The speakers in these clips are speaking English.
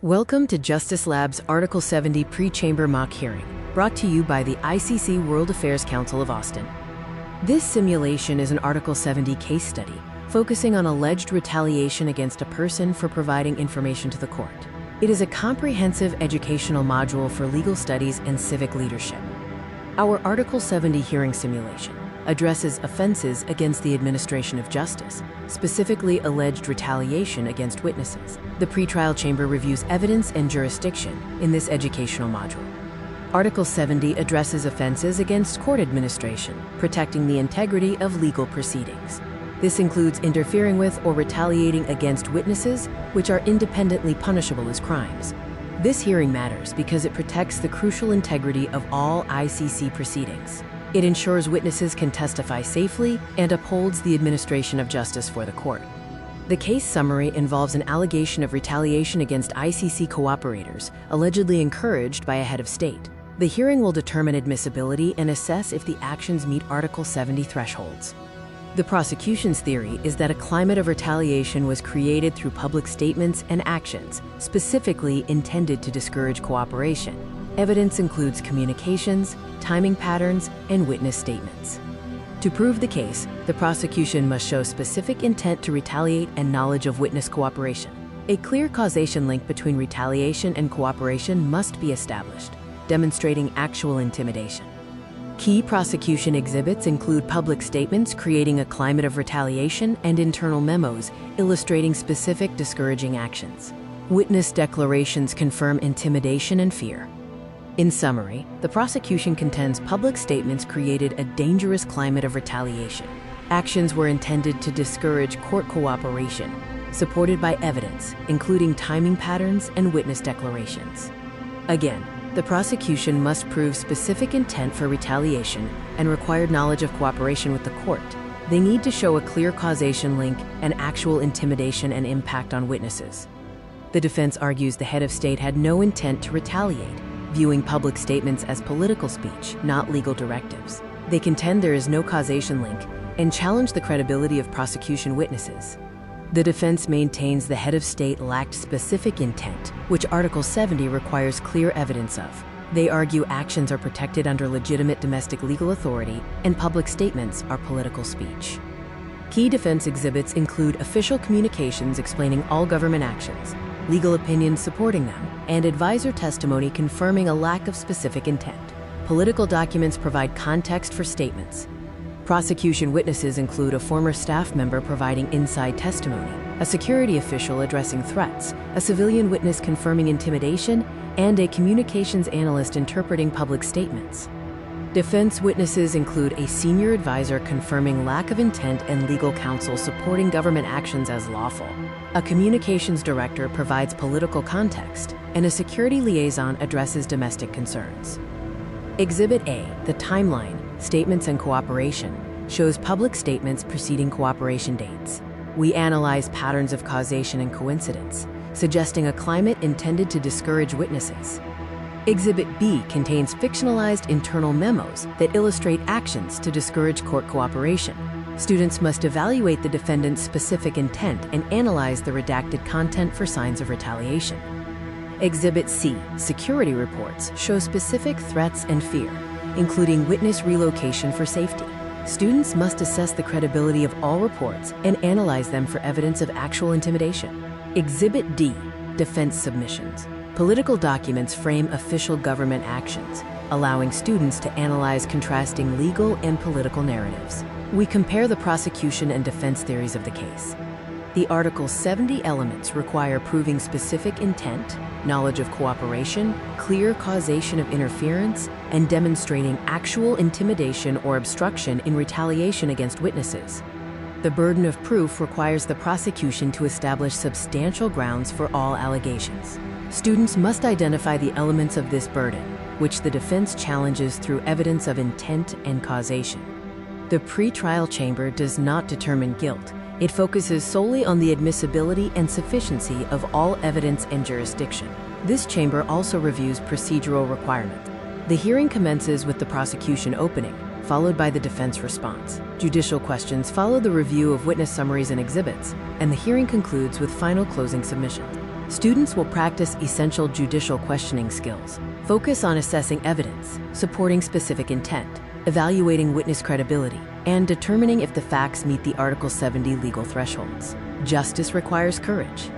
Welcome to Justice Lab's Article 70 Pre-Chamber Mock Hearing, brought to you by the ICC World Affairs Council of Austin. This simulation is an Article 70 case study, focusing on alleged retaliation against a person for providing information to the court. It is a comprehensive educational module for legal studies and civic leadership. Our Article 70 hearing simulation addresses offenses against the administration of justice, specifically alleged retaliation against witnesses. The pretrial chamber reviews evidence and jurisdiction in this educational module. Article 70 addresses offenses against court administration, protecting the integrity of legal proceedings. This includes interfering with or retaliating against witnesses, which are independently punishable as crimes. This hearing matters because it protects the crucial integrity of all ICC proceedings. It ensures witnesses can testify safely and upholds the administration of justice for the court. The case summary involves an allegation of retaliation against ICC cooperators, allegedly encouraged by a head of state. The hearing will determine admissibility and assess if the actions meet Article 70 thresholds. The prosecution's theory is that a climate of retaliation was created through public statements and actions, specifically intended to discourage cooperation. Evidence includes communications, timing patterns, and witness statements. To prove the case, the prosecution must show specific intent to retaliate and knowledge of witness cooperation. A clear causation link between retaliation and cooperation must be established, demonstrating actual intimidation. Key prosecution exhibits include public statements creating a climate of retaliation and internal memos illustrating specific discouraging actions. Witness declarations confirm intimidation and fear. In summary, the prosecution contends public statements created a dangerous climate of retaliation. Actions were intended to discourage court cooperation, supported by evidence, including timing patterns and witness declarations. Again, the prosecution must prove specific intent for retaliation and required knowledge of cooperation with the court. They need to show a clear causation link and actual intimidation and impact on witnesses. The defense argues the head of state had no intent to retaliate, viewing public statements as political speech, not legal directives. They contend there is no causation link and challenge the credibility of prosecution witnesses. The defense maintains the head of state lacked specific intent, which Article 70 requires clear evidence of. They argue actions are protected under legitimate domestic legal authority and public statements are political speech. Key defense exhibits include official communications explaining all government actions, legal opinions supporting them, and advisor testimony confirming a lack of specific intent. Political documents provide context for statements. Prosecution witnesses include a former staff member providing inside testimony, a security official addressing threats, a civilian witness confirming intimidation, and a communications analyst interpreting public statements. Defense witnesses include a senior advisor confirming lack of intent and legal counsel supporting government actions as lawful. A communications director provides political context, and a security liaison addresses domestic concerns. Exhibit A, the timeline, statements and cooperation, shows public statements preceding cooperation dates. We analyze patterns of causation and coincidence, suggesting a climate intended to discourage witnesses. Exhibit B contains fictionalized internal memos that illustrate actions to discourage court cooperation. Students must evaluate the defendant's specific intent and analyze the redacted content for signs of retaliation. Exhibit C, security reports, show specific threats and fear, including witness relocation for safety. Students must assess the credibility of all reports and analyze them for evidence of actual intimidation. Exhibit D, defense submissions. Political documents frame official government actions, allowing students to analyze contrasting legal and political narratives. We compare the prosecution and defense theories of the case. The Article 70 elements require proving specific intent, knowledge of cooperation, clear causation of interference, and demonstrating actual intimidation or obstruction in retaliation against witnesses. The burden of proof requires the prosecution to establish substantial grounds for all allegations. Students must identify the elements of this burden, which the defense challenges through evidence of intent and causation. The pretrial chamber does not determine guilt. It focuses solely on the admissibility and sufficiency of all evidence and jurisdiction. This chamber also reviews procedural requirements. The hearing commences with the prosecution opening, followed by the defense response. Judicial questions follow the review of witness summaries and exhibits, and the hearing concludes with final closing submissions. Students will practice essential judicial questioning skills, focus on assessing evidence, supporting specific intent, evaluating witness credibility, and determining if the facts meet the Article 70 legal thresholds. Justice requires courage.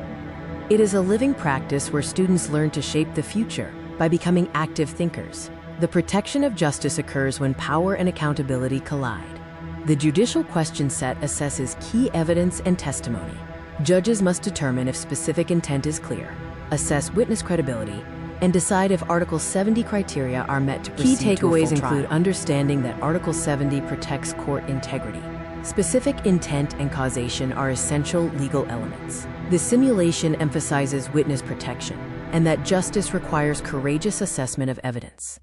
It is a living practice where students learn to shape the future by becoming active thinkers. The protection of justice occurs when power and accountability collide. The judicial question set assesses key evidence and testimony. Judges must determine if specific intent is clear, assess witness credibility, and decide if Article 70 criteria are met to proceed to a full trial. Key takeaways include understanding that Article 70 protects court integrity. Specific intent and causation are essential legal elements. The simulation emphasizes witness protection, and that justice requires courageous assessment of evidence.